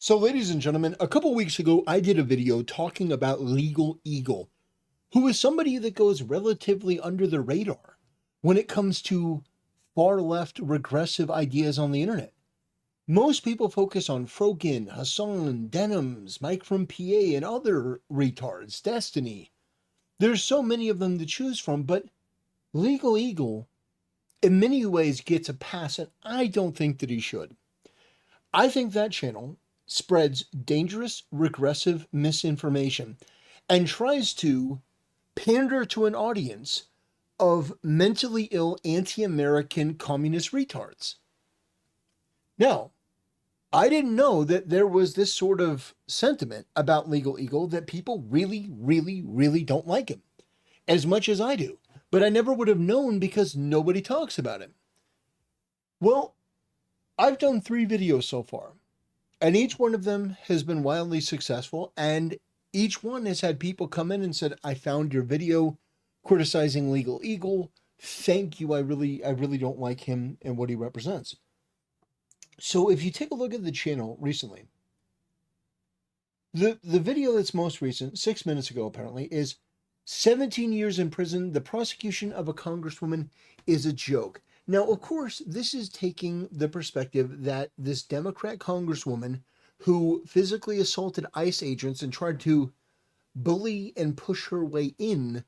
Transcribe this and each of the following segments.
So, ladies and gentlemen, a couple weeks ago, I did a video talking about Legal Eagle, who is somebody that goes relatively under the radar when it comes to far left regressive ideas on the internet. Most people focus on Frogan, Hassan, Denims, Mike from PA, and other retards, Destiny. There's so many of them to choose from, but Legal Eagle, in many ways, gets a pass, and I don't think that he should. I think that channel spreads dangerous, regressive misinformation and tries to pander to an audience of mentally ill anti-American communist retards. Now, I didn't know that there was this sort of sentiment about Legal Eagle that people really, really, really don't like him as much as I do. But I never would have known because nobody talks about him. Well, I've done 3 videos so far, and each one of them has been wildly successful, and each one has had people come in and said, I found your video criticizing Legal Eagle. Thank you. I really don't like him and what he represents. So if you take a look at the channel recently, the video that's most recent, 6 minutes ago apparently, is 17 years in prison. The prosecution of a congresswoman is a joke. Now, of course, this is taking the perspective that this Democrat congresswoman who physically assaulted ICE agents and tried to bully and push her way in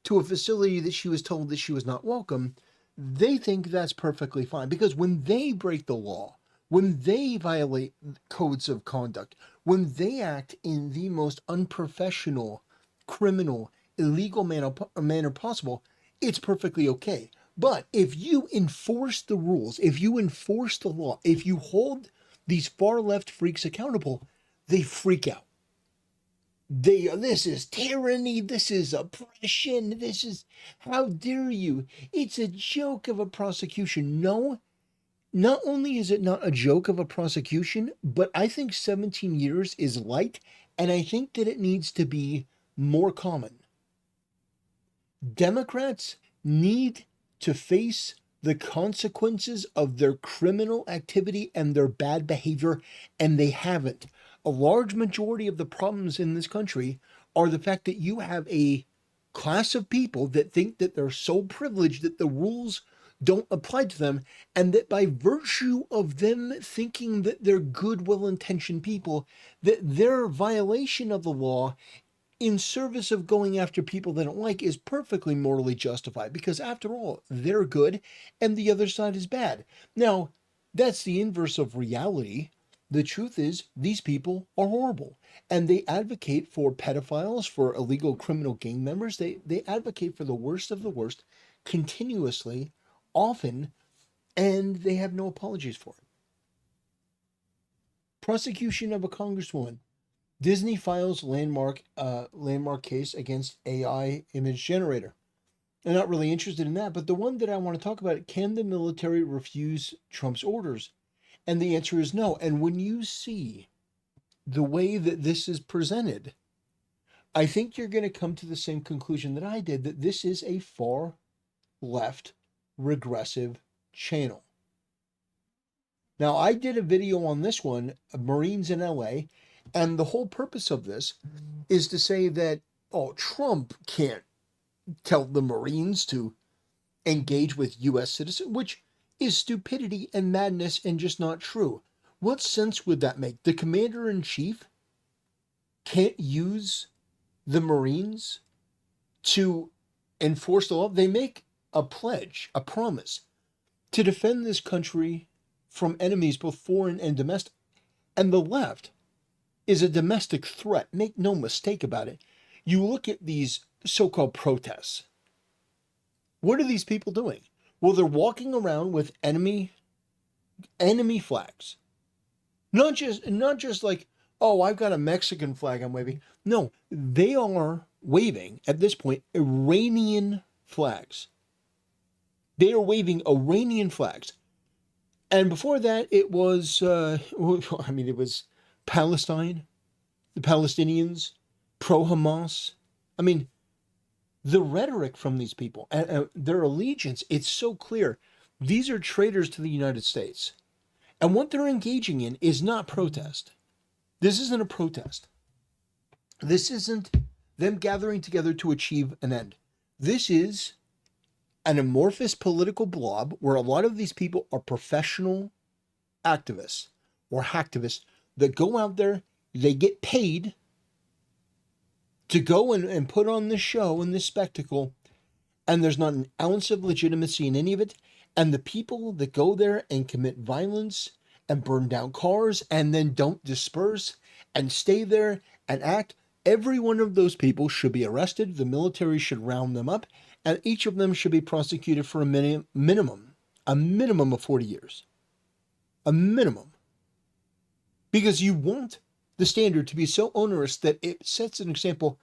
to a facility that she was told that she was not welcome, they think that's perfectly fine. Because when they break the law, when they violate codes of conduct, when they act in the most unprofessional, criminal, illegal manner possible, it's perfectly okay. But if you enforce the rules, if you enforce the law, if you hold these far left freaks accountable, they freak out. This is tyranny, this is oppression, this is, how dare you? It's a joke of a prosecution. No, not only is it not a joke of a prosecution, but I think 17 years is light, and I think that it needs to be more common. Democrats need to face the consequences of their criminal activity and their bad behavior, and they haven't. A large majority of the problems in this country are the fact that you have a class of people that think that they're so privileged that the rules don't apply to them, and that by virtue of them thinking that they're good, well-intentioned people, that their violation of the law in service of going after people they don't like is perfectly morally justified, because after all, they're good and the other side is bad. Now, that's the inverse of reality. The truth is, these people are horrible, and they advocate for pedophiles, for illegal criminal gang members. They advocate for the worst of the worst continuously, often, and they have no apologies for it. Prosecution of a congresswoman. Disney files landmark case against AI image generator. I'm not really interested in that, but the one that I want to talk about, can the military refuse Trump's orders? And the answer is no. And when you see the way that this is presented, I think you're going to come to the same conclusion that I did, that this is a far left regressive channel. Now, I did a video on this one, Marines in LA, and the whole purpose of this is to say that, oh, Trump can't tell the Marines to engage with U.S. citizens, which is stupidity and madness and just not true. What sense would that make? The commander-in-chief can't use the Marines to enforce the law. They make a pledge, a promise, to defend this country from enemies, both foreign and domestic. And the left is a domestic threat. Make no mistake about it. You look at these so-called protests. What are these people doing? Well, they're walking around with enemy flags. Not just like, oh, I've got a Mexican flag I'm waving. No, they are waving, at this point, Iranian flags. They are waving Iranian flags. And before that, it was, it was Palestine, the Palestinians, pro-Hamas. I mean, the rhetoric from these people, their allegiance, it's so clear. These are traitors to the United States. And what they're engaging in is not protest. This isn't a protest. This isn't them gathering together to achieve an end. This is an amorphous political blob where a lot of these people are professional activists or hacktivists that go out there, they get paid to go and put on this show and this spectacle, and there's not an ounce of legitimacy in any of it. And the people that go there and commit violence and burn down cars and then don't disperse and stay there and act, every one of those people should be arrested. The military should round them up, and each of them should be prosecuted for a minimum of 40 years. A minimum. Because you want the standard to be so onerous that it sets an example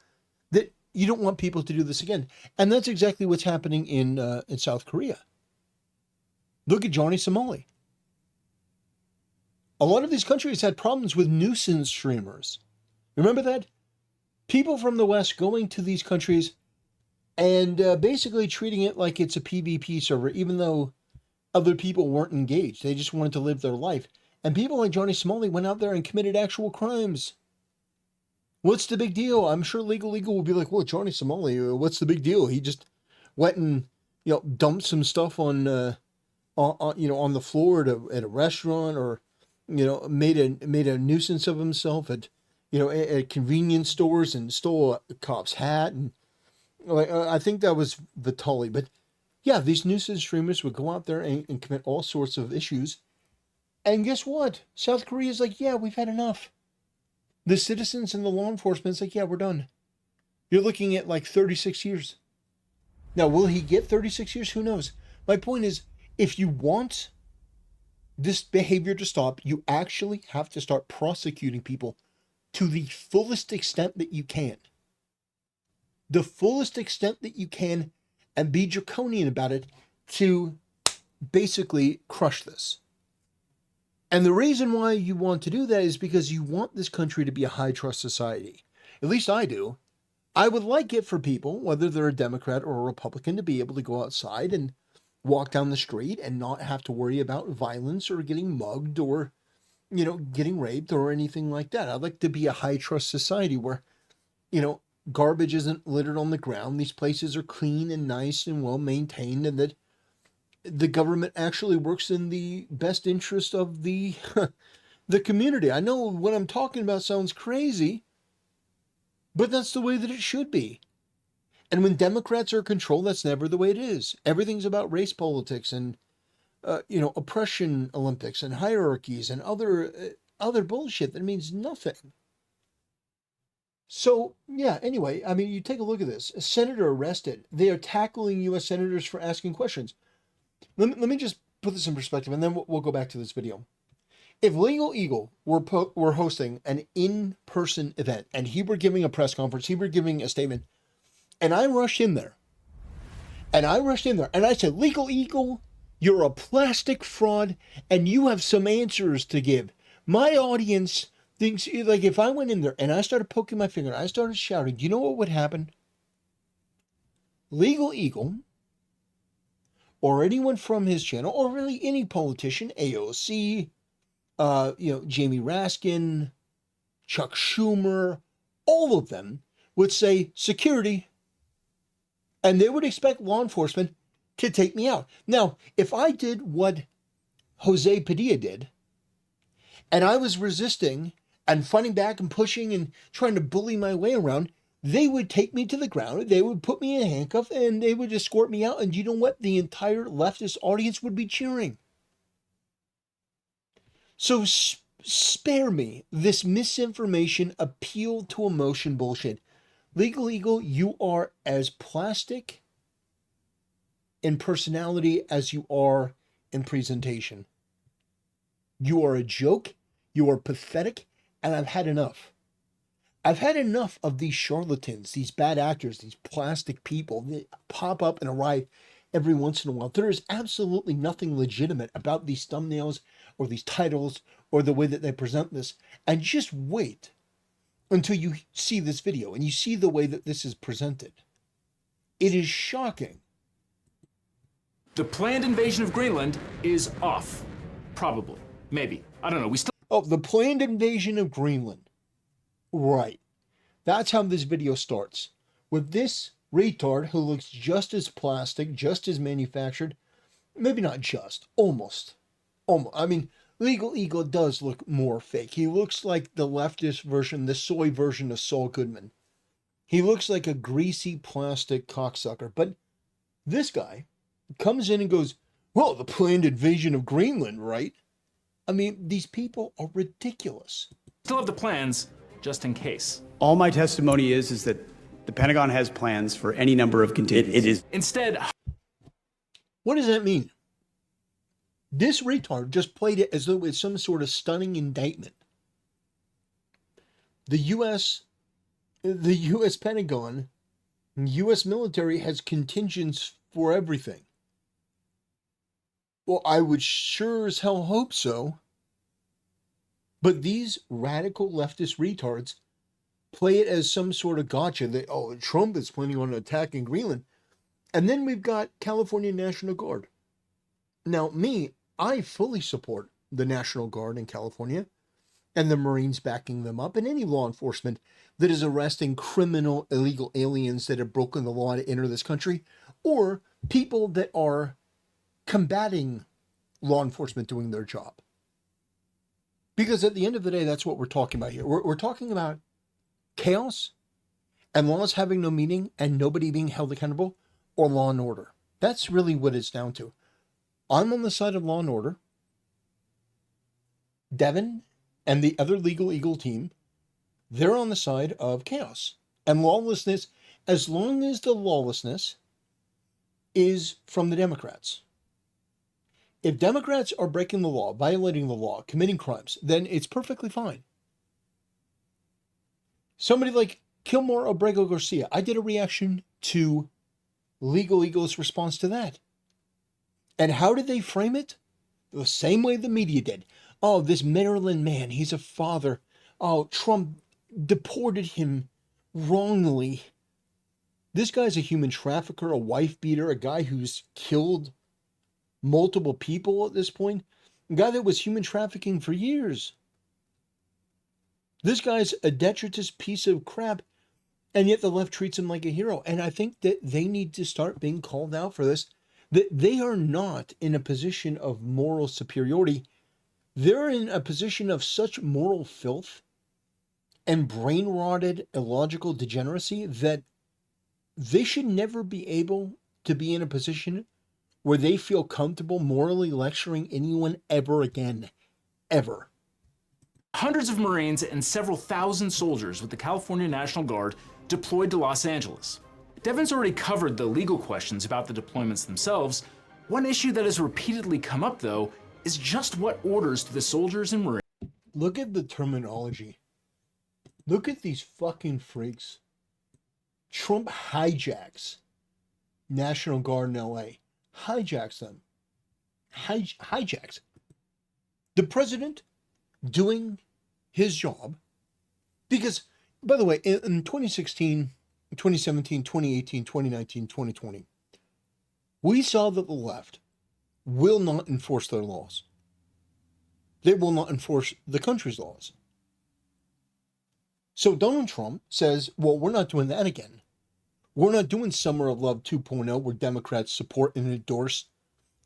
that you don't want people to do this again. And that's exactly what's happening in South Korea. Look at Johnny Somali. A lot of these countries had problems with nuisance streamers. Remember that? People from the West going to these countries and basically treating it like it's a PvP server, even though other people weren't engaged. They just wanted to live their life. And people like Johnny Somali went out there and committed actual crimes. What's the big deal? I'm sure Legal will be like, well, Johnny Somali, what's the big deal? He just went and, dumped some stuff on the floor at a restaurant, or, made a nuisance of himself at convenience stores and stole a cop's hat. And I think that was Vitali. But yeah, these nuisance streamers would go out there and commit all sorts of issues. And guess what? South Korea's like, yeah, we've had enough. The citizens and the law enforcement's like, yeah, we're done. You're looking at like 36 years. Now, will he get 36 years? Who knows? My point is, if you want this behavior to stop, you actually have to start prosecuting people to the fullest extent that you can. The fullest extent that you can, and be draconian about it to basically crush this. And the reason why you want to do that is because you want this country to be a high trust society. At least I do. I would like it for people, whether they're a Democrat or a Republican, to be able to go outside and walk down the street and not have to worry about violence or getting mugged or, getting raped or anything like that. I'd like to be a high trust society where, garbage isn't littered on the ground. These places are clean and nice and well maintained, and that the government actually works in the best interest of the the community. I know what I'm talking about sounds crazy, but that's the way that it should be. And when Democrats are in control, that's never the way it is. Everything's about race politics and oppression Olympics and hierarchies and other bullshit that means nothing. So, yeah, anyway, I mean, you take a look at this. A senator arrested. They are tackling U.S. senators for asking questions. Let me just put this in perspective, and then we'll go back to this video. If Legal Eagle were hosting an in-person event, and he were giving a press conference, he were giving a statement, and I rushed in there, and I said, Legal Eagle, you're a plastic fraud, and you have some answers to give. My audience thinks, like, if I went in there and I started poking my finger, and I started shouting, do you know what would happen? Legal Eagle, or anyone from his channel, or really any politician, AOC, Jamie Raskin, Chuck Schumer, all of them would say, security, and they would expect law enforcement to take me out. Now, if I did what Jose Padilla did, and I was resisting and fighting back and pushing and trying to bully my way around, they would take me to the ground, they would put me in handcuffs, and they would escort me out. And you know what? The entire leftist audience would be cheering. So spare me this misinformation, appeal to emotion bullshit. Legal Eagle, you are as plastic in personality as you are in presentation. You are a joke, you are pathetic, and I've had enough. I've had enough of these charlatans, these bad actors, these plastic people that pop up and arrive every once in a while. There is absolutely nothing legitimate about these thumbnails or these titles or the way that they present this. And just wait until you see this video and you see the way that this is presented. It is shocking. The planned invasion of Greenland is off. Probably. Maybe. I don't know. The planned invasion of Greenland. Right. That's how this video starts. With this retard who looks just as plastic, just as manufactured. Maybe not just, almost. Almost. I mean, Legal Eagle does look more fake. He looks like the leftist version, the soy version of Saul Goodman. He looks like a greasy plastic cocksucker. But this guy comes in and goes, well, the planned invasion of Greenland, right? I mean, these people are ridiculous. Still have the plans, just in case. All my testimony is that the Pentagon has plans for any number of contingencies. Instead, What does that mean? This retard just played it as though it's some sort of stunning indictment. The U.S. Pentagon, U.S. military has contingents for everything. Well, I would sure as hell hope so. But these radical leftist retards play it as some sort of gotcha that, oh, Trump is planning on attacking Greenland. And then we've got California National Guard. Now, I fully support the National Guard in California and the Marines backing them up and any law enforcement that is arresting criminal illegal aliens that have broken the law to enter this country or people that are combating law enforcement doing their job. Because at the end of the day, that's what we're talking about here. We're talking about chaos and laws having no meaning and nobody being held accountable, or law and order. That's really what it's down to. I'm on the side of law and order. Devin and the other Legal Eagle team, they're on the side of chaos and lawlessness, as long as the lawlessness is from the Democrats. If Democrats are breaking the law, violating the law, committing crimes, then it's perfectly fine. Somebody like Kilmore Obrego Garcia, I did a reaction to Legal Eagle's response to that. And how did they frame it? The same way the media did. Oh, this Maryland man, he's a father. Oh, Trump deported him wrongly. This guy's a human trafficker, a wife beater, a guy who's killed multiple people at this point. A guy that was human trafficking for years. This guy's a detritus piece of crap. And yet the left treats him like a hero. And I think that they need to start being called out for this. That they are not in a position of moral superiority. They're in a position of such moral filth and brain-rotted illogical degeneracy that they should never be able to be in a position where they feel comfortable morally lecturing anyone ever again. Ever. hundreds of Marines and several thousand soldiers with the California National Guard deployed to Los Angeles. Devin's already covered the legal questions about the deployments themselves. One issue that has repeatedly come up, though, is just what orders to the soldiers and Marines. Look at the terminology. Look at these fucking freaks. Trump hijacks National Guard in LA. Hijacks them. Hijacks. The president doing his job. Because, by the way, in 2016, 2017, 2018, 2019, 2020, we saw that the left will not enforce their laws. They will not enforce the country's laws. So Donald Trump says, well, we're not doing that again. We're not doing Summer of Love 2.0 where Democrats support and endorse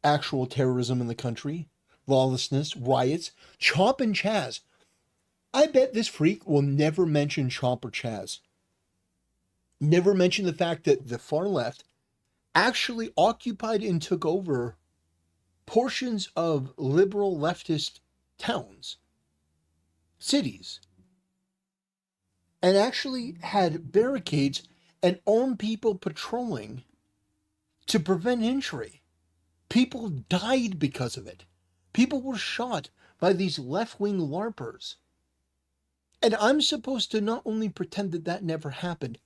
actual terrorism in the country, lawlessness, riots, Chop and Chaz. I bet this freak will never mention Chop or Chaz. Never mention the fact that the far left actually occupied and took over portions of liberal leftist towns, cities, and actually had barricades and armed people patrolling to prevent injury. People died because of it. People were shot by these left-wing LARPers. And I'm supposed to not only pretend that that never happened,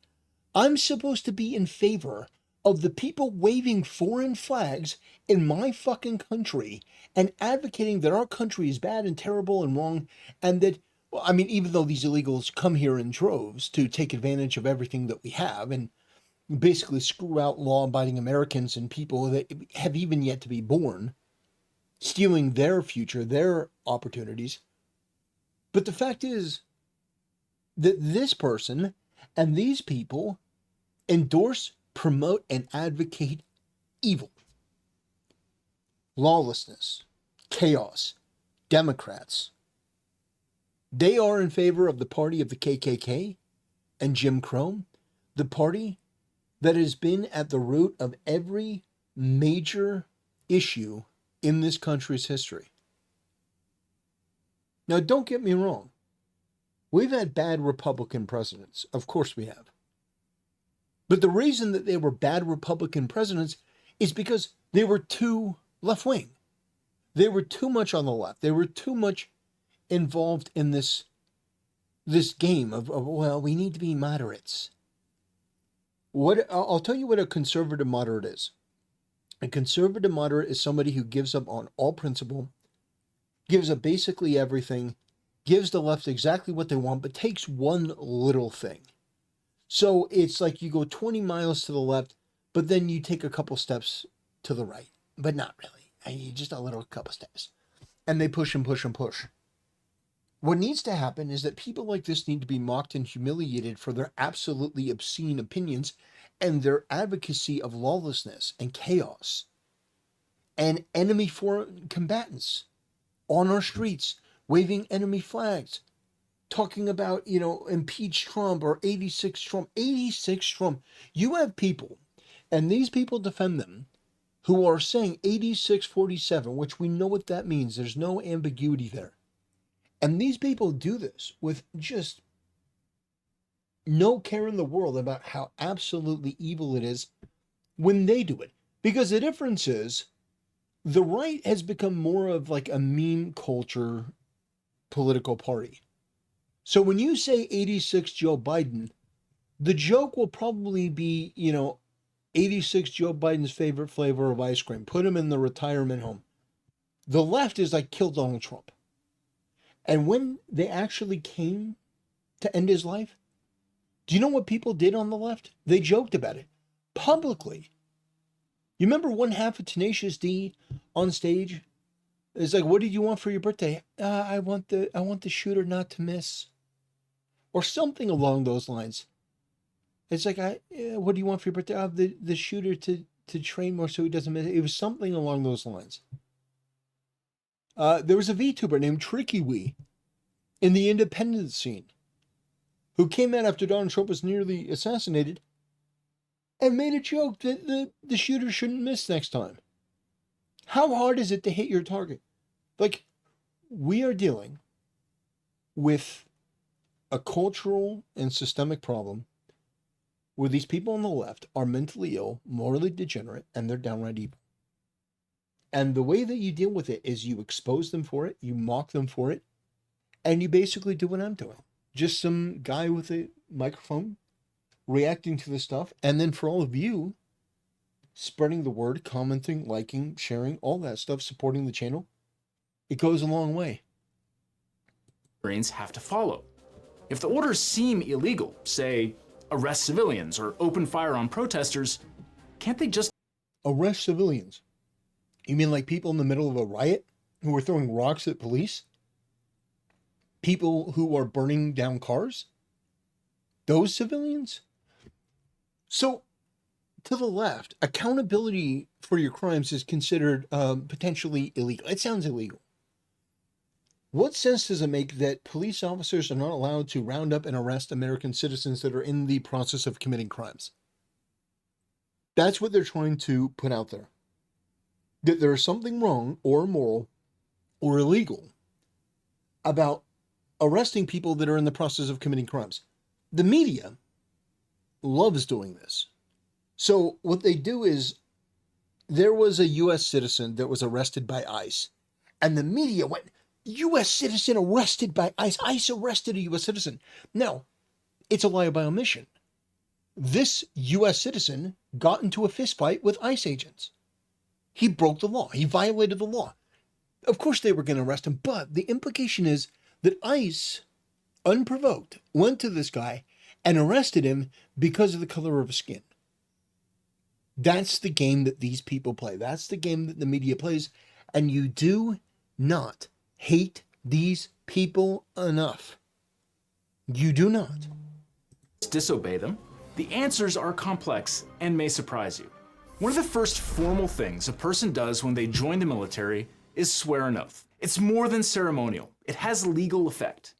I'm supposed to be in favor of the people waving foreign flags in my fucking country and advocating that our country is bad and terrible and wrong, and that, well, I mean, even though these illegals come here in droves to take advantage of everything that we have and basically screw out law-abiding Americans and people that have even yet to be born, stealing their future, their opportunities. But the fact is, that this person and these people endorse, promote, and advocate evil, lawlessness, chaos, Democrats. They are in favor of the party of the KKK and Jim Crow, the party that has been at the root of every major issue in this country's history. Now, don't get me wrong. We've had bad Republican presidents. Of course we have. But the reason that they were bad Republican presidents is because they were too left-wing. They were too much on the left. They were too much involved in this game of, well, we need to be moderates. I'll tell you what a conservative moderate is. A conservative moderate is somebody who gives up on all principle, gives up basically everything, gives the left exactly what they want, but takes one little thing. So it's like you go 20 miles to the left, but then you take a couple steps to the right, but not really. Just a little couple steps. And they push and push and push. What needs to happen is that people like this need to be mocked and humiliated for their absolutely obscene opinions and their advocacy of lawlessness and chaos and enemy foreign combatants on our streets, waving enemy flags, talking about, impeach Trump or 86 Trump. 86 Trump. You have people, and these people defend them, who are saying 8647, which we know what that means. There's no ambiguity there. And these people do this with just no care in the world about how absolutely evil it is when they do it. Because the difference is the right has become more of like a meme culture political party. So when you say 86 Joe Biden, the joke will probably be, 86 Joe Biden's favorite flavor of ice cream. Put him in the retirement home. The left is like, kill Donald Trump. And when they actually came to end his life, do you know what people did on the left? They joked about it publicly. You remember one half of Tenacious D on stage? It's like, what did you want for your birthday? I want the shooter not to miss. Or something along those lines. It's like, what do you want for your birthday? The shooter to train more so he doesn't miss. It was something along those lines. There was a VTuber named Tricky Wee in the independent scene who came out after Donald Trump was nearly assassinated and made a joke that the shooter shouldn't miss next time. How hard is it to hit your target? Like, we are dealing with a cultural and systemic problem where these people on the left are mentally ill, morally degenerate, and they're downright evil. And the way that you deal with it is you expose them for it, you mock them for it, and you basically do what I'm doing. Just some guy with a microphone reacting to this stuff. And then for all of you, spreading the word, commenting, liking, sharing, all that stuff, supporting the channel, it goes a long way. Marines have to follow. If the orders seem illegal, say arrest civilians or open fire on protesters, can't they just arrest civilians? You mean like people in the middle of a riot who are throwing rocks at police? People who are burning down cars? Those civilians? So, to the left, accountability for your crimes is considered potentially illegal. It sounds illegal. What sense does it make that police officers are not allowed to round up and arrest American citizens that are in the process of committing crimes? That's what they're trying to put out there. That there is something wrong or immoral or illegal about arresting people that are in the process of committing crimes. The media loves doing this. So what they do is, there was a U.S. citizen that was arrested by ICE, and the media went, U.S. citizen arrested by ICE. ICE arrested a U.S. citizen. Now, it's a lie by omission. This U.S. citizen got into a fistfight with ICE agents. He broke the law. He violated the law. Of course they were going to arrest him, but the implication is that ICE, unprovoked, went to this guy and arrested him because of the color of his skin. That's the game that these people play. That's the game that the media plays. And you do not hate these people enough You do not. Disobey them, the answers are complex and may surprise you. One of the first formal things a person does when they join the military is swear an oath. It's more than ceremonial, it has legal effect.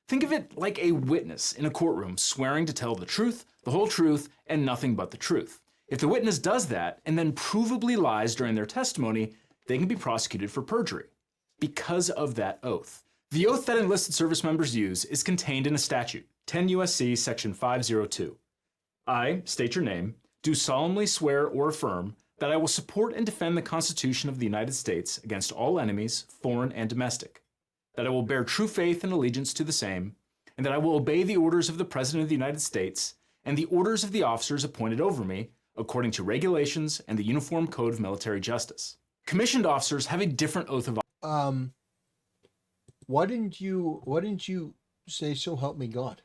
Think of it like a witness in a courtroom swearing to tell the truth, the whole truth, and nothing but the truth. If the witness does that and then provably lies during their testimony, they can be prosecuted for perjury because of that oath. The oath that enlisted service members use is contained in a statute, 10 U.S.C. section 502. I, state your name, do solemnly swear or affirm that I will support and defend the Constitution of the United States against all enemies, foreign and domestic, that I will bear true faith and allegiance to the same, and that I will obey the orders of the President of the United States and the orders of the officers appointed over me according to regulations and the Uniform Code of Military Justice. Commissioned officers have a different oath of office. Why didn't you say, "So help me God"?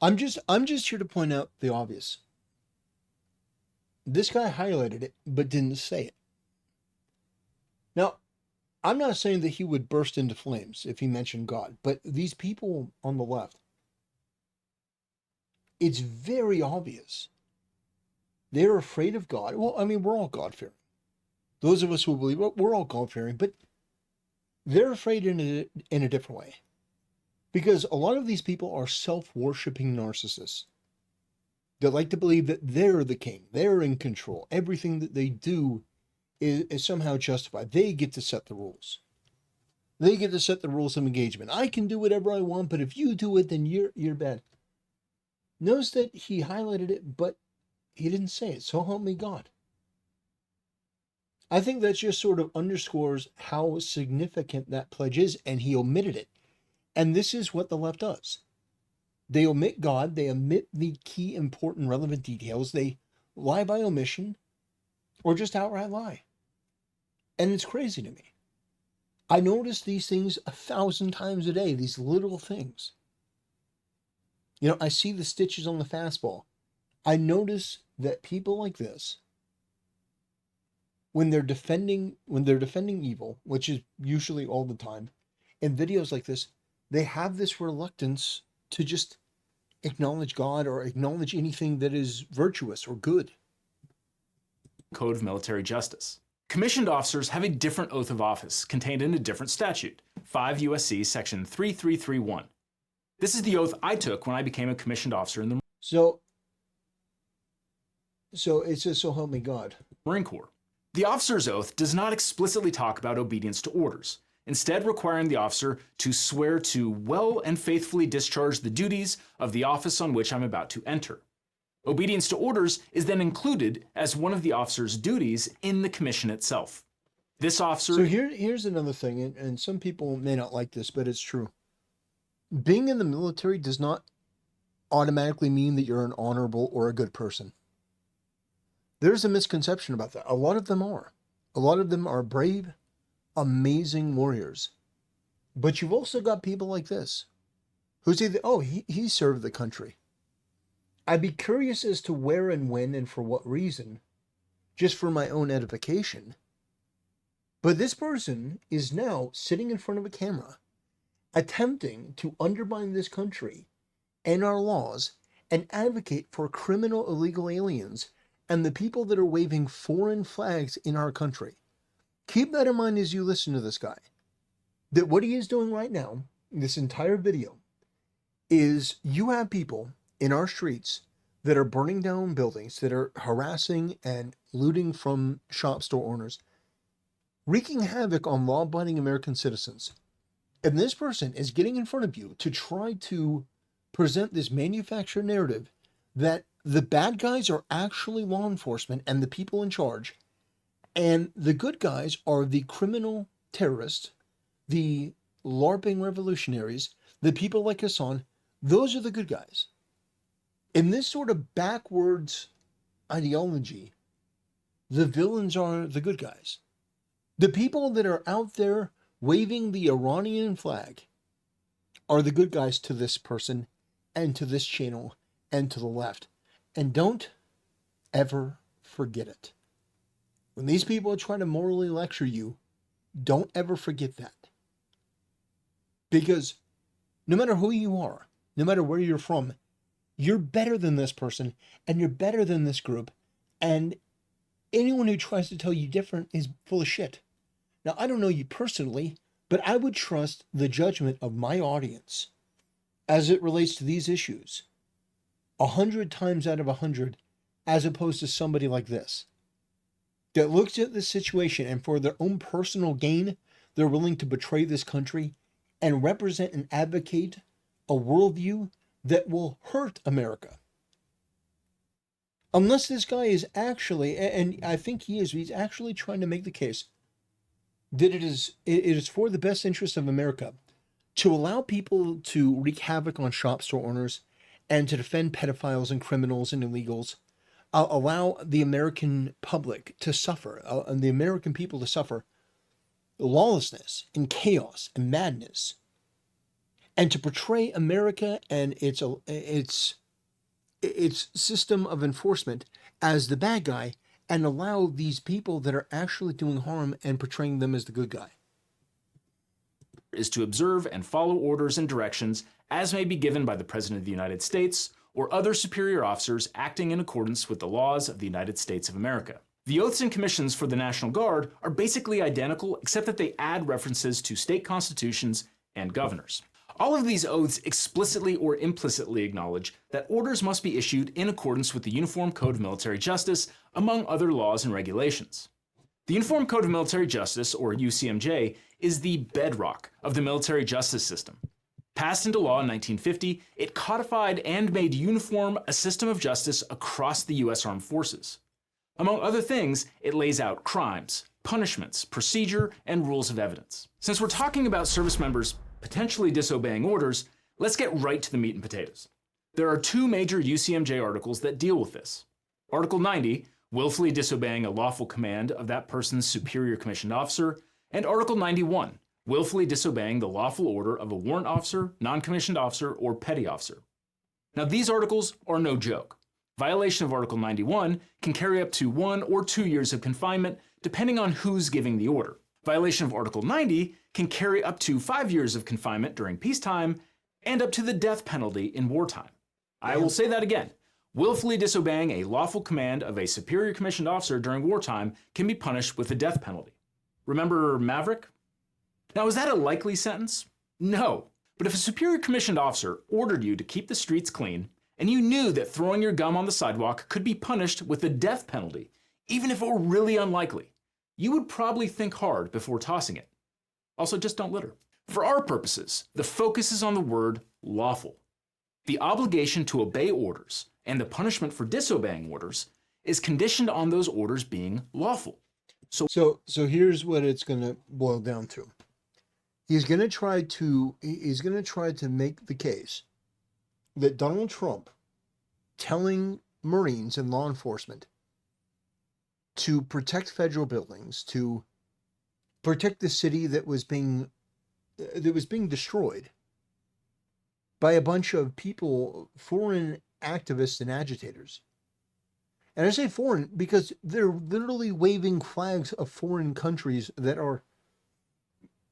I'm just here to point out the obvious. This guy highlighted it, but didn't say it. Now, I'm not saying that he would burst into flames if he mentioned God, but these people on the left, it's very obvious. They're afraid of God. Well, I mean, we're all God-fearing. Those of us who believe it, we're all God-fearing, but they're afraid in a different way. Because a lot of these people are self-worshipping narcissists that like to believe that they're the king, they're in control. Everything that they do is somehow justified. They get to set the rules. They get to set the rules of engagement. I can do whatever I want, but if you do it, then you're bad. Notice that he highlighted it, but he didn't say it. So help me God. I think that just sort of underscores how significant that pledge is, and he omitted it. And this is what the left does. They omit God, they omit the key, important, relevant details, they lie by omission, or just outright lie. And it's crazy to me. I notice these things 1,000 times a day, these little things. You know, I see the stitches on the fastball. I notice that people like this, when they're defending evil, which is usually all the time, in videos like this, they have this reluctance to just acknowledge God or acknowledge anything that is virtuous or good. Code of Military Justice. Commissioned officers have a different oath of office contained in a different statute, 5 U.S.C. section 3331. This is the oath I took when I became a commissioned officer in the So it says, "So help me God." Marine Corps. The officer's oath does not explicitly talk about obedience to orders, instead requiring the officer to swear to well and faithfully discharge the duties of the office on which I'm about to enter. Obedience to orders is then included as one of the officer's duties in the commission itself. This officer... So here's another thing, and some people may not like this, but it's true. Being in the military does not automatically mean that you're an honorable or a good person. There's a misconception about that. A lot of them are. A lot of them are brave, amazing warriors. But you've also got people like this, who say that, oh, he served the country. I'd be curious as to where and when and for what reason, just for my own edification. But this person is now sitting in front of a camera, attempting to undermine this country and our laws and advocate for criminal illegal aliens and the people that are waving foreign flags in our country. Keep that in mind as you listen to this guy. That what he is doing right now, this entire video, is you have people in our streets that are burning down buildings, that are harassing and looting from shop store owners, wreaking havoc on law-abiding American citizens. And this person is getting in front of you to try to present this manufactured narrative that the bad guys are actually law enforcement and the people in charge, and the good guys are the criminal terrorists, the LARPing revolutionaries, the people like Hassan. Those are the good guys. In this sort of backwards ideology, the villains are the good guys. The people that are out there waving the Iranian flag are the good guys to this person and to this channel and to the left. And don't ever forget it. When these people are trying to morally lecture you, don't ever forget that. Because no matter who you are, no matter where you're from, you're better than this person and you're better than this group. And anyone who tries to tell you different is full of shit. Now, I don't know you personally, but I would trust the judgment of my audience as it relates to these issues 100 times out of 100, as opposed to somebody like this that looks at this situation and for their own personal gain, they're willing to betray this country and represent and advocate a worldview that will hurt America. Unless this guy is actually, and I think he is, he's actually trying to make the case that it is for the best interest of America to allow people to wreak havoc on shop store owners and to defend pedophiles and criminals and illegals, allow the American public to suffer, and the American people to suffer lawlessness and chaos and madness, and to portray America and its system of enforcement as the bad guy, and allow these people that are actually doing harm and portraying them as the good guy. Is to observe and follow orders and directions as may be given by the President of the United States or other superior officers acting in accordance with the laws of the United States of America. The oaths and commissions for the National Guard are basically identical, except that they add references to state constitutions and governors. All of these oaths explicitly or implicitly acknowledge that orders must be issued in accordance with the Uniform Code of Military Justice, among other laws and regulations. The Uniform Code of Military Justice, or UCMJ, is the bedrock of the military justice system. Passed into law in 1950, it codified and made uniform a system of justice across the U.S. Armed Forces. Among other things, it lays out crimes, punishments, procedure, and rules of evidence. Since we're talking about service members potentially disobeying orders, let's get right to the meat and potatoes. There are two major UCMJ articles that deal with this. Article 90, willfully disobeying a lawful command of that person's superior commissioned officer, and Article 91, willfully disobeying the lawful order of a warrant officer, non-commissioned officer, or petty officer. Now, these articles are no joke. Violation of Article 91 can carry up to 1 or 2 years of confinement, depending on who's giving the order. Violation of Article 90 can carry up to 5 years of confinement during peacetime and up to the death penalty in wartime. I will say that again. Willfully disobeying a lawful command of a superior commissioned officer during wartime can be punished with the death penalty. Remember Maverick? Now, is that a likely sentence? No. But if a superior commissioned officer ordered you to keep the streets clean, and you knew that throwing your gum on the sidewalk could be punished with the death penalty, even if it were really unlikely, you would probably think hard before tossing it. Also, just don't litter. For our purposes, the focus is on the word lawful. The obligation to obey orders and the punishment for disobeying orders is conditioned on those orders being lawful. So here's what it's going to boil down to. He's going to try to make the case that Donald Trump telling Marines and law enforcement to protect federal buildings, to protect the city that was being destroyed by a bunch of people, foreign activists and agitators. And I say foreign because they're literally waving flags of foreign countries that are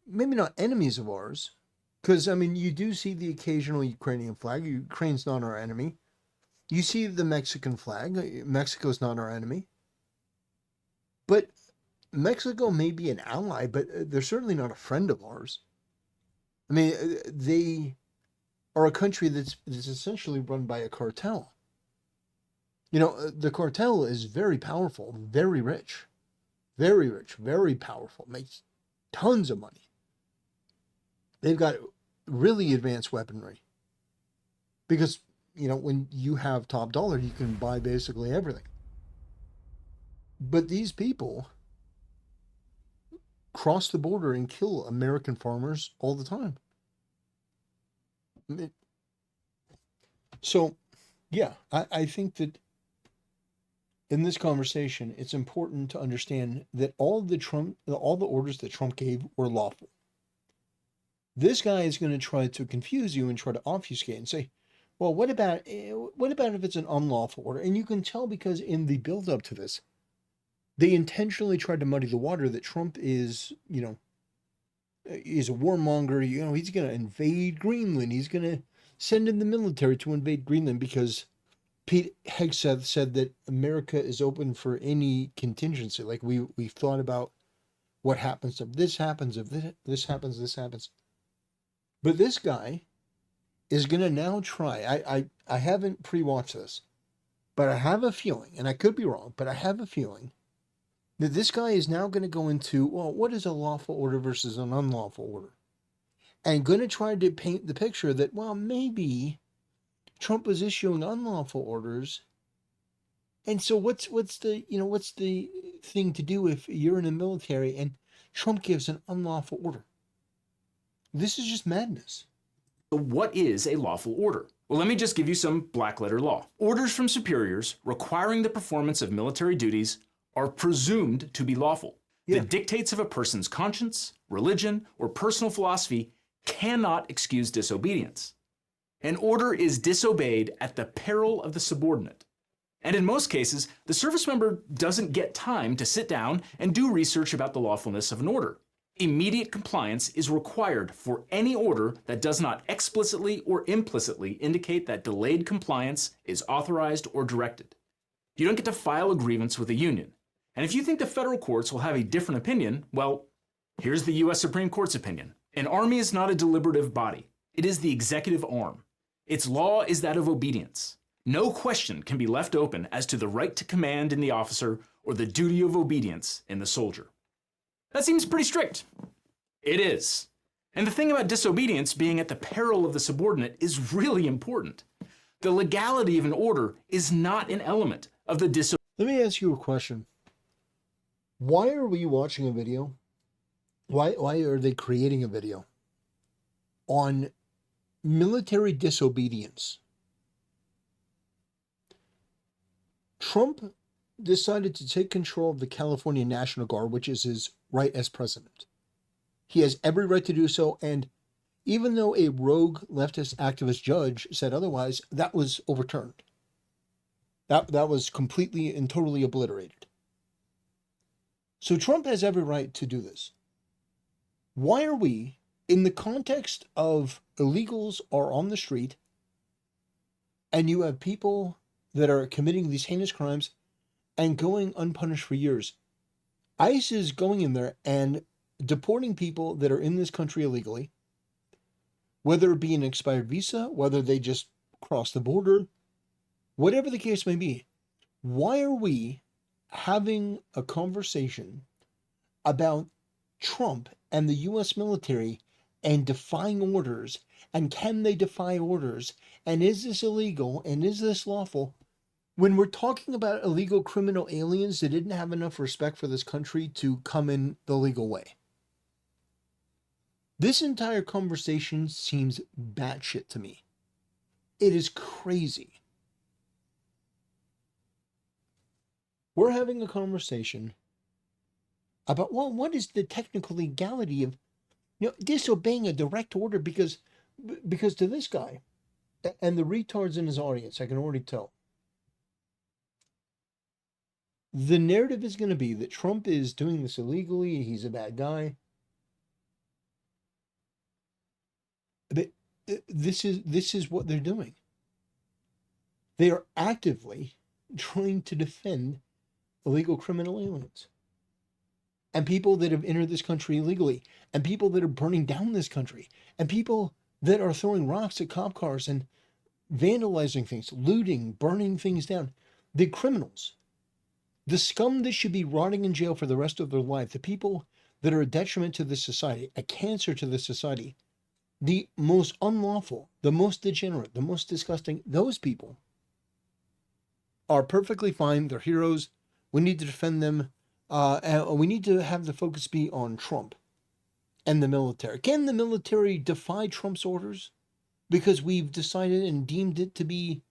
maybe not enemies of ours. Because, I mean, you do see the occasional Ukrainian flag. Ukraine's not our enemy. You see the Mexican flag. Mexico's not our enemy. But Mexico may be an ally, but they're certainly not a friend of ours. I mean, they are a country that's essentially run by a cartel. You know, the cartel is very powerful, very rich, very powerful, makes tons of money. They've got really advanced weaponry because, you know, when you have top dollar, you can buy basically everything. But these people cross the border and kill American farmers all the time. So, yeah, I think that in this conversation, it's important to understand that all the orders that Trump gave were lawful. This guy is going to try to confuse you and try to obfuscate and say, well, what about if it's an unlawful order? And you can tell because in the build-up to this, they intentionally tried to muddy the water that Trump is, you know, is a warmonger. You know, he's going to invade Greenland. He's going to send in the military to invade Greenland because Pete Hegseth said that America is open for any contingency. Like we've thought about what happens if this happens, if this happens, this happens. But this guy is going to now try. I haven't pre-watched this, but I have a feeling, and I could be wrong, but I have a feeling that this guy is now going to go into, well, what is a lawful order versus an unlawful order? And going to try to paint the picture that, well, maybe Trump was issuing unlawful orders. And so what's the thing to do if you're in the military and Trump gives an unlawful order? This is just madness. So what is a lawful order? Well, let me just give you some black letter law. Orders from superiors requiring the performance of military duties are presumed to be lawful. Yeah. The dictates of a person's conscience, religion, or personal philosophy cannot excuse disobedience. An order is disobeyed at the peril of the subordinate. And in most cases, the service member doesn't get time to sit down and do research about the lawfulness of an order. Immediate compliance is required for any order that does not explicitly or implicitly indicate that delayed compliance is authorized or directed. You don't get to file a grievance with a union. And if you think the federal courts will have a different opinion, well, here's the U.S. Supreme Court's opinion. An army is not a deliberative body. It is the executive arm. Its law is that of obedience. No question can be left open as to the right to command in the officer or the duty of obedience in the soldier. That seems pretty strict. It is. And the thing about disobedience being at the peril of the subordinate is really important. The legality of an order is not an element of the disobedience. Let me ask you a question. Why are we watching a video? Why are they creating a video on military disobedience? Trump decided to take control of the California National Guard, which is his right as president. He has every right to do so, and even though a rogue leftist activist judge said otherwise, that was overturned. That was completely and totally obliterated. So Trump has every right to do this. Why are we, in the context of illegals are on the street, and you have people that are committing these heinous crimes and going unpunished for years, ICE is going in there and deporting people that are in this country illegally, whether it be an expired visa, whether they just cross the border, whatever the case may be. Why are we having a conversation about Trump and the U.S. military and defying orders, and can they defy orders, and is this illegal, and is this lawful, when we're talking about illegal criminal aliens that didn't have enough respect for this country to come in the legal way? This entire conversation seems batshit to me. It is crazy. We're having a conversation about, well, what is the technical legality of, disobeying a direct order? Because to this guy and the retards in his audience, I can already tell, the narrative is going to be that Trump is doing this illegally, he's a bad guy. But this is what they're doing. They are actively trying to defend illegal criminal aliens and people that have entered this country illegally, and people that are burning down this country, and people that are throwing rocks at cop cars and vandalizing things, looting, burning things down. The criminals, the scum that should be rotting in jail for the rest of their life, the people that are a detriment to this society, a cancer to this society, the most unlawful, the most degenerate, the most disgusting, those people are perfectly fine. They're heroes. We need to defend them. And we need to have the focus be on Trump and the military. Can the military defy Trump's orders because we've decided and deemed it to be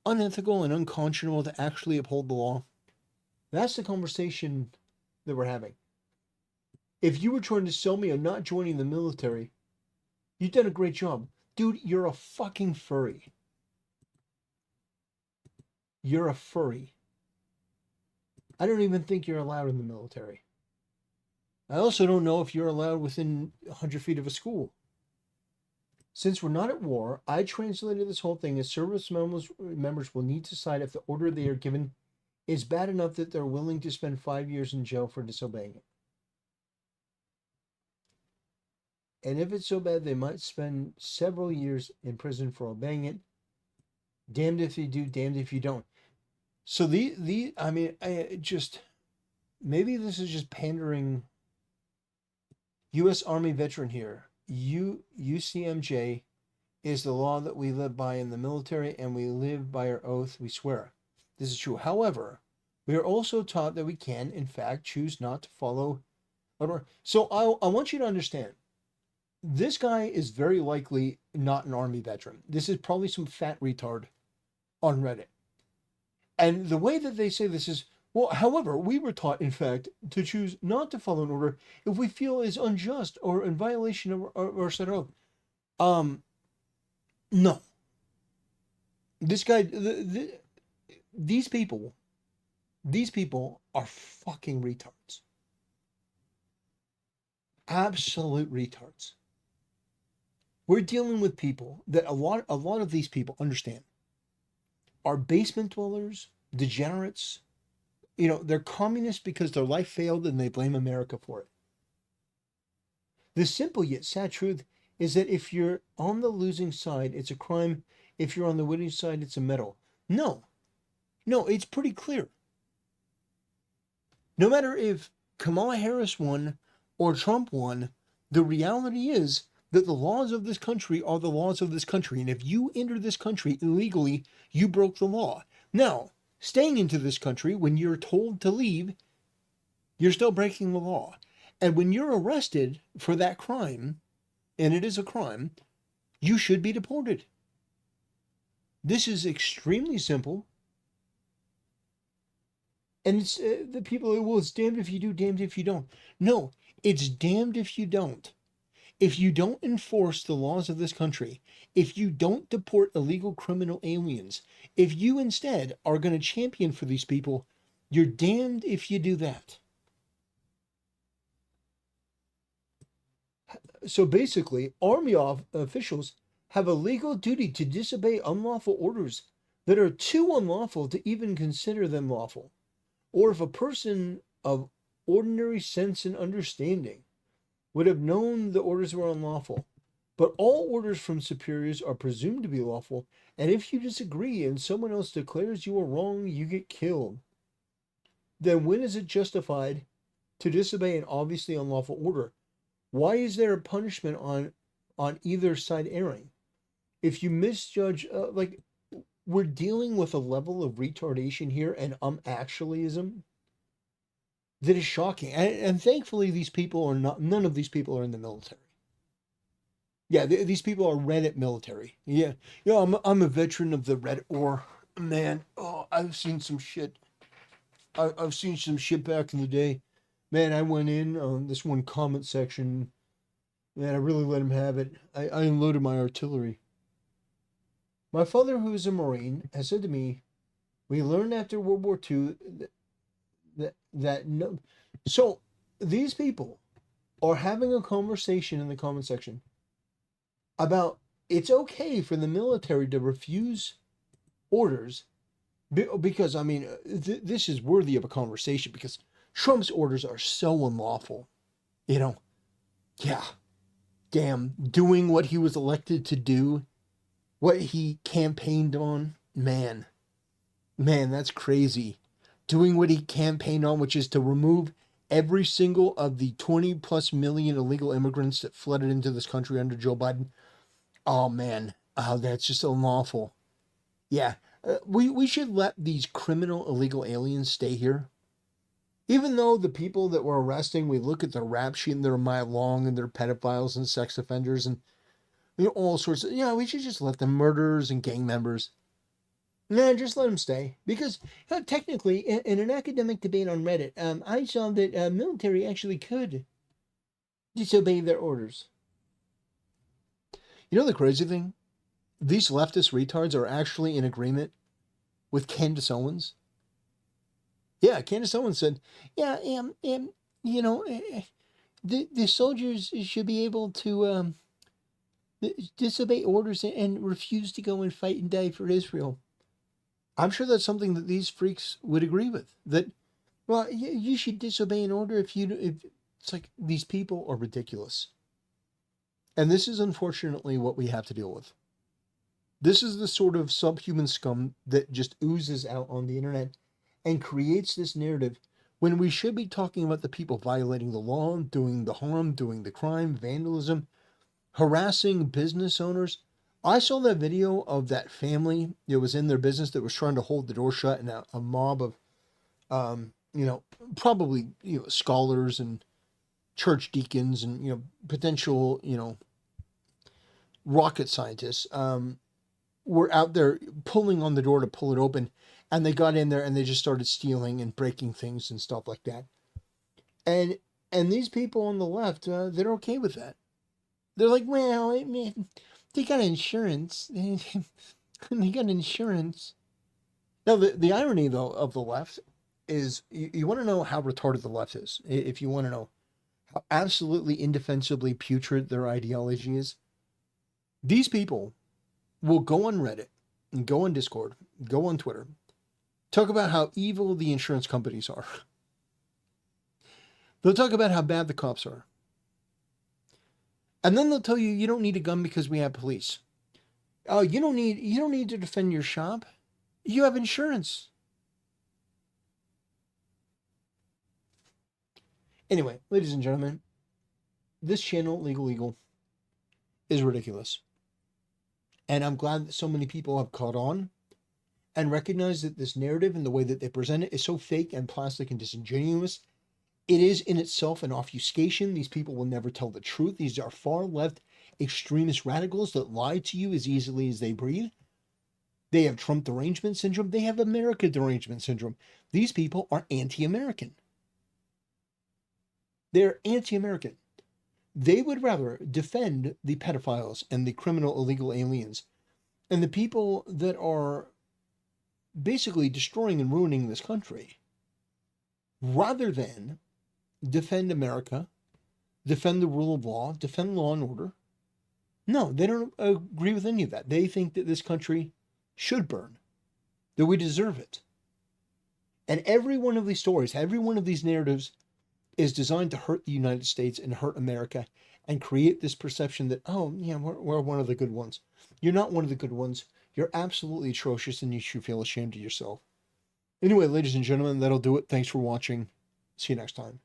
unethical and unconscionable to actually uphold the law? That's the conversation that we're having. If you were trying to sell me on not joining the military, you've done a great job. Dude, you're a fucking furry. You're a furry. I don't even think you're allowed in the military. I also don't know if you're allowed within 100 feet of a school. Since we're not at war, I translated this whole thing as service members will need to decide if the order they are given is bad enough that they're willing to spend 5 years in jail for disobeying it. And if it's so bad, they might spend several years in prison for obeying it. Damned if you do, damned if you don't. So I mean, I just maybe this is just pandering. U.S. Army veteran here. UCMJ is the law that we live by in the military, and we live by our oath. We swear. This is true. However, we are also taught that we can, in fact, choose not to follow. So I want you to understand. This guy is very likely not an Army veteran. This is probably some fat retard on Reddit. And the way that they say this is, well, however, we were taught, in fact, to choose not to follow an order if we feel is unjust or in violation of our set oath. No. This guy, these people are fucking retards. Absolute retards. We're dealing with people that a lot of these people understand are basement dwellers, degenerates. You know, they're communists because their life failed and they blame America for it. The simple yet sad truth is that if you're on the losing side, it's a crime. If you're on the winning side, it's a medal. No, it's pretty clear. No matter if Kamala Harris won or Trump won, the reality is that the laws of this country are the laws of this country. And if you enter this country illegally, you broke the law. Now, staying into this country when you're told to leave, you're still breaking the law. And when you're arrested for that crime, and it is a crime, you should be deported. This is extremely simple. And it's the people, well, it's damned if you do, damned if you don't. No, it's damned if you don't. If you don't enforce the laws of this country, if you don't deport illegal criminal aliens, if you instead are going to champion for these people, you're damned if you do that. So basically, Army officials have a legal duty to disobey unlawful orders that are too unlawful to even consider them lawful. Or if a person of ordinary sense and understanding would have known the orders were unlawful. But all orders from superiors are presumed to be lawful, and if you disagree and someone else declares you are wrong, you get killed. Then when is it justified to disobey an obviously unlawful order? Why is there a punishment on either side erring? If you misjudge, we're dealing with a level of retardation here and actuallyism that is shocking. And thankfully, these people are not, none of these people are in the military. Yeah, these people are Reddit military. Yeah, I'm a veteran of the Reddit war. Man, oh, I've seen some shit. I've seen some shit back in the day. Man, I went in on this one comment section. Man, I really let him have it. I unloaded my artillery. My father, who is a Marine, has said to me, we learned after World War II that no. So these people are having a conversation in the comment section about it's okay for the military to refuse orders because, I mean, this is worthy of a conversation because Trump's orders are so unlawful. You know, yeah, damn, doing what he was elected to do, what he campaigned on, man, that's crazy. Doing what he campaigned on, which is to remove every single of the 20 plus million illegal immigrants that flooded into this country under Joe Biden. Oh, man. Oh, that's just unlawful. Yeah. We should let these criminal illegal aliens stay here. Even though the people that we're arresting, we look at their rap sheet and they're a mile long and they're pedophiles and sex offenders and all sorts of, we should just let them murderers and gang members. No, just let them stay. Because technically, in an academic debate on Reddit, I saw that military actually could disobey their orders. You know the crazy thing? These leftist retards are actually in agreement with Candace Owens. Yeah, Candace Owens said, yeah, The soldiers should be able to disobey orders and refuse to go and fight and die for Israel. I'm sure that's something that these freaks would agree with. That, well, you should disobey an order if it's like these people are ridiculous. And this is unfortunately what we have to deal with. This is the sort of subhuman scum that just oozes out on the internet and creates this narrative when we should be talking about the people violating the law, doing the harm, doing the crime, vandalism, harassing business owners. I saw that video of that family that was in their business that was trying to hold the door shut, and a mob of, probably, scholars and church deacons and, potential, rocket scientists, were out there pulling on the door to pull it open. And they got in there and they just started stealing and breaking things and stuff like that. And these people on the left, they're okay with that. They're like, well, they got insurance. They got insurance. Now, the irony, though, of the left is you want to know how retarded the left is. If you want to know how absolutely indefensibly putrid their ideology is, these people will go on Reddit, and go on Discord, go on Twitter, talk about how evil the insurance companies are. They'll talk about how bad the cops are. And then they'll tell you you don't need a gun because we have police. Oh, you don't need to defend your shop. You have insurance. Anyway, ladies and gentlemen, this channel, Legal Eagle, is ridiculous. And I'm glad that so many people have caught on and recognize that this narrative and the way that they present it is so fake and plastic and disingenuous. It is in itself an obfuscation. These people will never tell the truth. These are far left extremist radicals that lie to you as easily as they breathe. They have Trump derangement syndrome. They have America derangement syndrome. These people are anti-American. They're anti-American. They would rather defend the pedophiles and the criminal illegal aliens and the people that are basically destroying and ruining this country rather than defend America, defend the rule of law, defend law and order. No, they don't agree with any of that. They think that this country should burn, that we deserve it. And every one of these stories, every one of these narratives is designed to hurt the United States and hurt America and create this perception that, oh, yeah, we're one of the good ones. You're not one of the good ones. You're absolutely atrocious and you should feel ashamed of yourself. Anyway, ladies and gentlemen, that'll do it. Thanks for watching. See you next time.